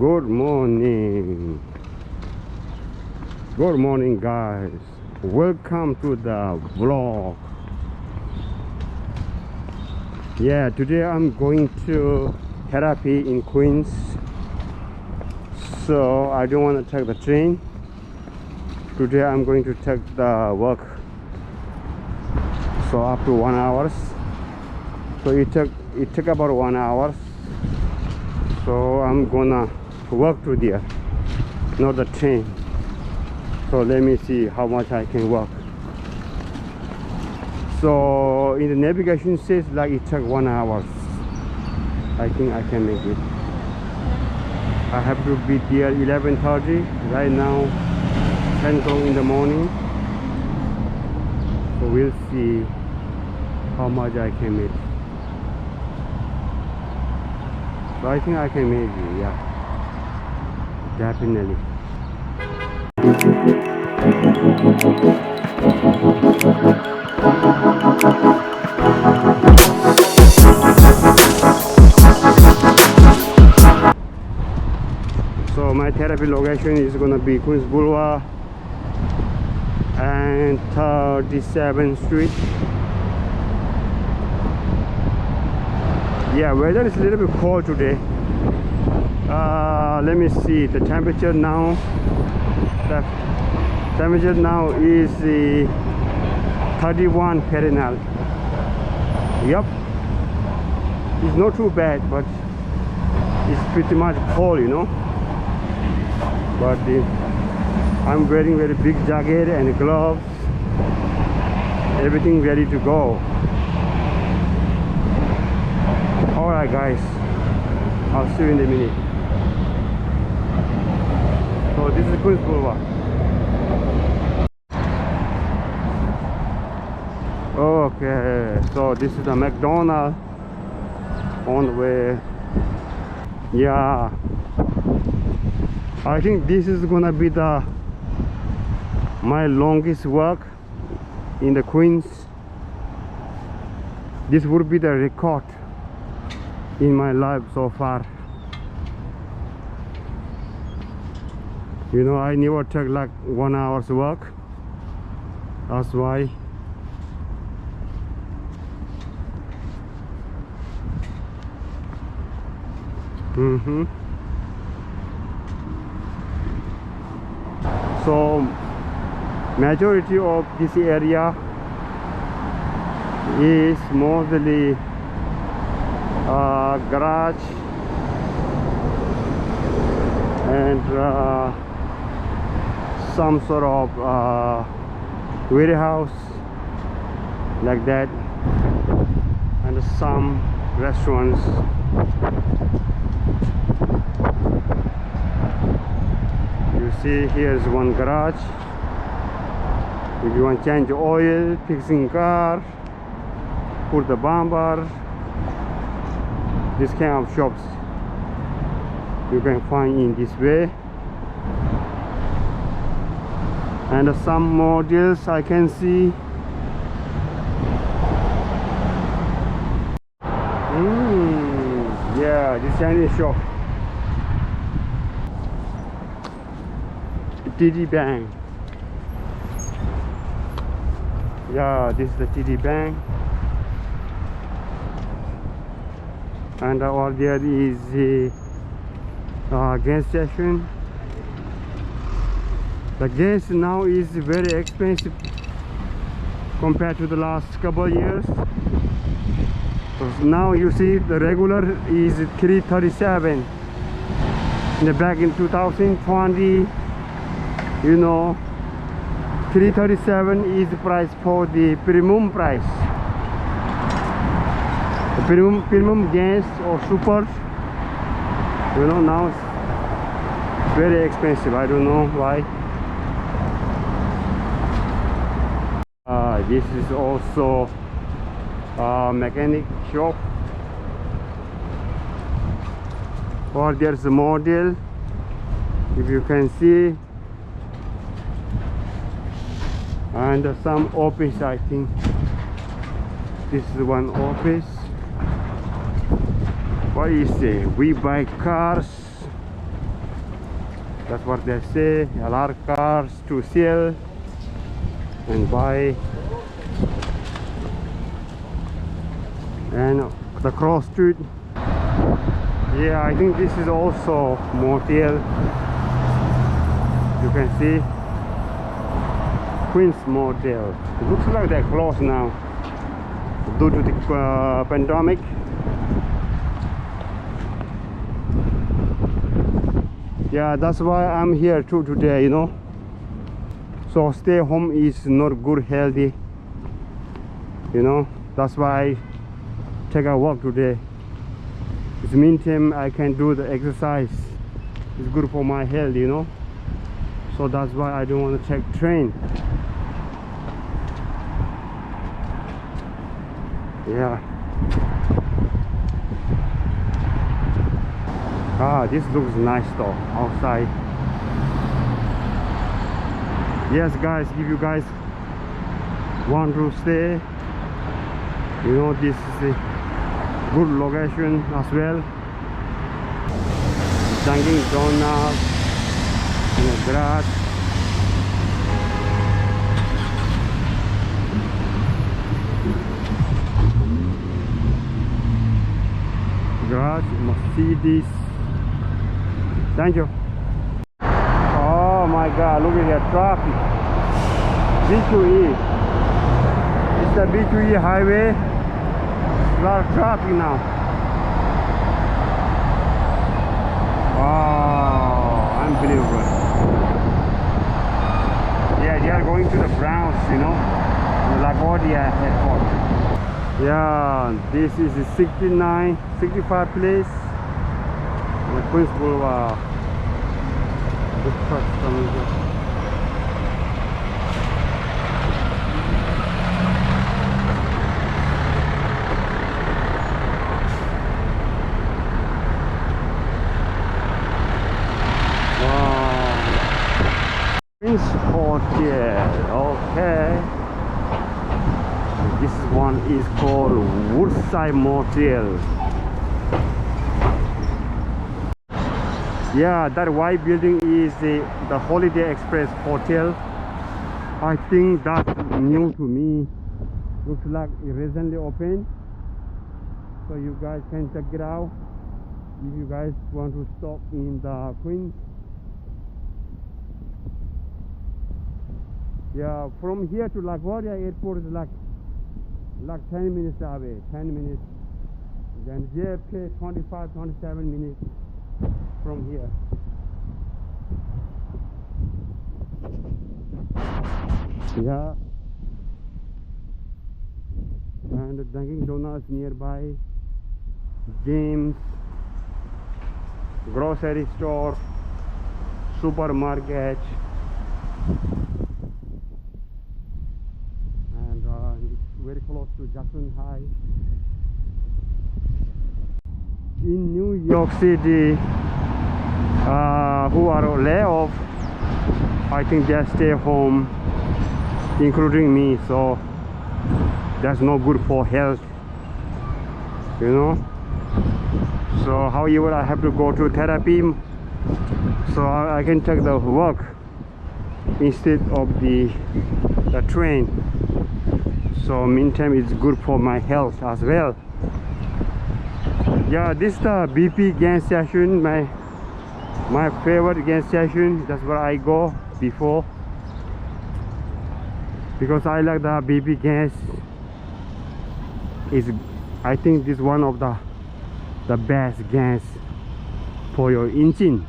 Good morning. Good morning, guys. Welcome to the vlog. Yeah, today I'm going to therapy in Queens. So I don't want to take the train. Today I'm going to take the work. So up to 1 hour. So it took about 1 hour. So I'm gonna walk to there, not the train. So let me see how much I can walk. So in the navigation says like it took 1 hour. I think I can make it. I have to be there 11:30. Right now 10 o'clock in the morning. So we'll see how much I can make. So I think I can make it, yeah, definitely. So my therapy location is gonna be Queens Boulevard and 37th Street. Yeah, weather is a little bit cold today. Let me see the temperature now. The temperature now is 31 Fahrenheit. Yep, it's not too bad, but it's pretty much cold, you know. But I'm wearing very big jacket and gloves, everything ready to go. Alright guys, I'll see you in a minute. So this is Queens Boulevard. Okay, so this is the McDonald's on the way. Yeah, I think this is gonna be my longest walk in the Queens. This would be the record in my life so far. You know, I never took like 1 hour's walk. That's why. So majority of this area is mostly garage and some sort of warehouse like that, and some restaurants. You see, here's one garage. If you want to change oil, fixing car, put the bumper, this kind of shops you can find in this way. And some models I can see. Yeah, this Chinese shop. TD Bank. Yeah, this is the TD Bank. And over there is the gas station. The gas now is very expensive compared to the last couple of years. So now you see the regular is 337. Back in 2020, you know, 337 is the price for the premium price. The premium gas or super, you know, now it's very expensive. I don't know why. This is also a mechanic shop. Or there's a model, if you can see, and some office. I think this is one office. What is it? We buy cars That's what they say. A lot of cars to sell and buy. And the cross street, yeah, I think this is also motel. You can see Queen's Motel. It looks like they're closed now due to the pandemic. Yeah, that's why I'm here too today, you know. So stay home is not good, healthy, you know. That's why I take a walk today. In the meantime, I can do the exercise. It's good for my health, you know. So that's why I don't want to take train. Yeah. Ah, this looks nice though, outside. Yes guys, if you guys want to stay, you know, this is a good location as well. Dunkin' Donuts in a garage. You must see this. Thank you. Oh my god, look at that traffic. B2E. It's the B2E highway. A lot of traffic now. Oh, unbelievable. Yeah, they are going to the Browns, you know, the LaGuardia airport. Yeah, this is the 65 place. The Queens Boulevard. Good trucks coming here. Wow. Queens Hotel. Okay. This one is called Woodside Motel. Yeah, that white building is the Holiday Express Hotel. I think that's new to me. Looks like it recently opened. So you guys can check it out if you guys want to stop in the Queens. Yeah, from here to LaGuardia Airport is like 10 minutes away, 10 minutes. Then JFK 27 minutes from here. Yeah. And the Dunkin' Donuts nearby. Gyms, grocery store, supermarket. Very close to Jackson High. In New York City, who are laid off, I think they stay home, including me. So that's not good for health, you know. So however, I have to go to therapy, so I can take the work instead of the train. So meantime it's good for my health as well. Yeah, this is the BP gas station, my favorite gas station. That's where I go before, because I like the BP gas. I think this is one of the best gas for your engine.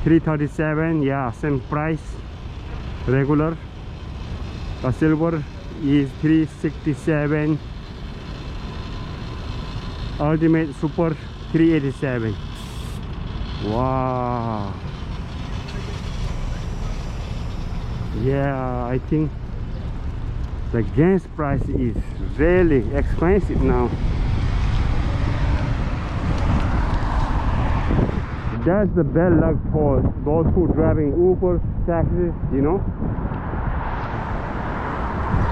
337, yeah, same price, regular. The silver is 367, ultimate super 387. Wow. Yeah, I think the gas price is really expensive now. That's the bad luck for those who driving Uber, taxis, you know,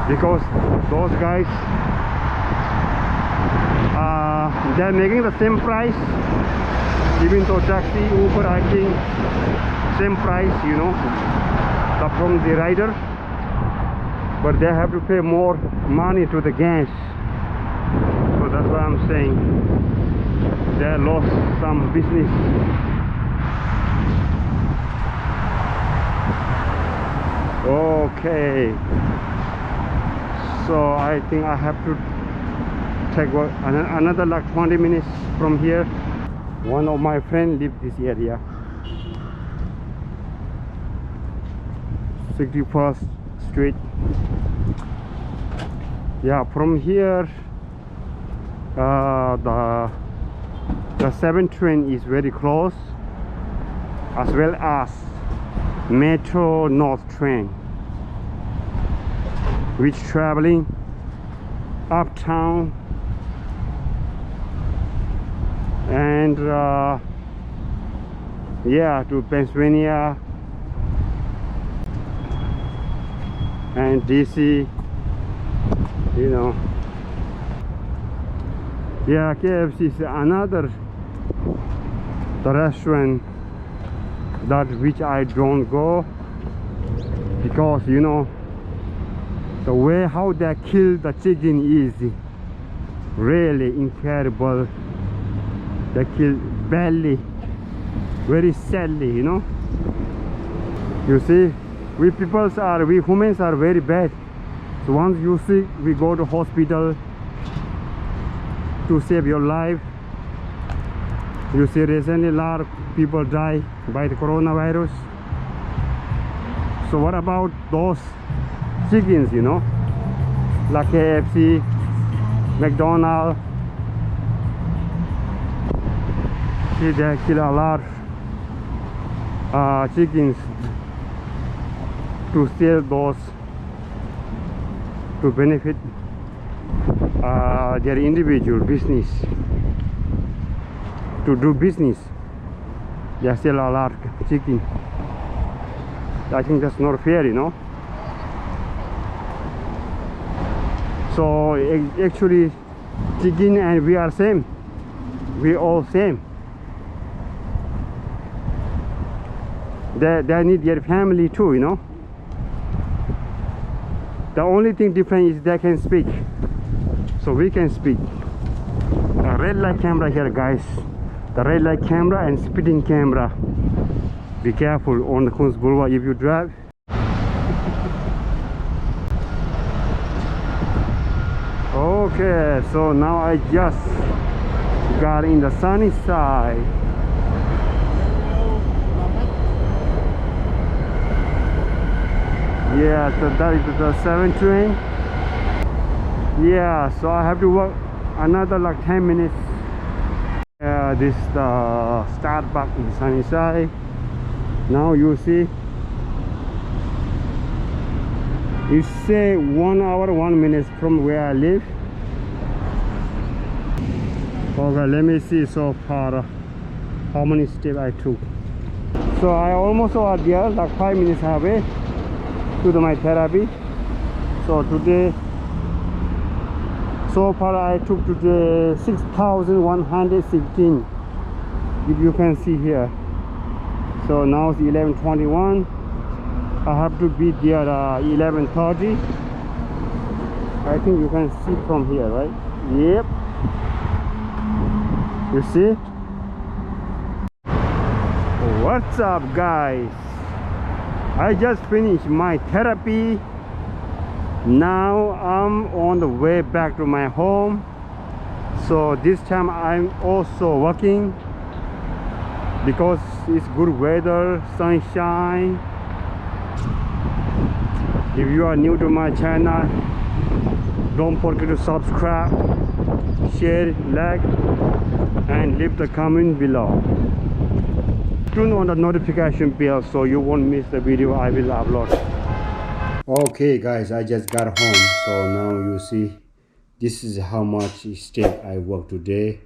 because those guys they're making the same price, even though taxi, Uber, I think same price, you know, from the rider, but they have to pay more money to the gas. So that's what I'm saying, they lost some business. Okay, so I think I have to take another like 20 minutes from here. One of my friends lives this area, 61st Street. Yeah, from here the 7 train is very close, as well as Metro North train, which traveling uptown and yeah, to Pennsylvania and DC, you know. Yeah, KFC is another the restaurant that which I don't go, because you know the way how they kill the chicken is really incredible. They kill badly, very sadly, you know. You see, we humans are very bad. So once you sick, we go to hospital to save your life. You see, recently a lot of people die by the coronavirus. So what about those chickens, you know, like KFC, McDonald's? See, they kill a lot chickens to sell those, to benefit their individual business, to do business. They sell a lot of chicken. I think that's not fair, you know. So actually chicken and we are same, we all same. They need their family too, you know. The only thing different is they can speak, so we can speak. The red light camera here, guys, the red light camera and speeding camera. Be careful on the Queens Boulevard if you drive. Okay, so now I just got in the sunny side. Yeah, so that is the 7 train. Yeah, so I have to walk another like 10 minutes. This is the Starbucks in Sunnyside. Now you see, it say 1 hour 1 minute from where I live. Okay, let me see so far how many steps I took. So I almost are there, like 5 minutes away to my therapy. So today, so far I took today 6,116, if you can see here. So now it's 11:21. I have to be there 11:30. I think you can see from here, right? Yep. You see? What's up, guys? I just finished my therapy. Now I'm on the way back to my home. So this time I'm also working because it's good weather, sunshine. If you are new to my channel, don't forget to subscribe, share, like, and leave the comment below. Turn on the notification bell so you won't miss the video I will upload. Okay guys, I just got home, so now you see this is how much step I worked today.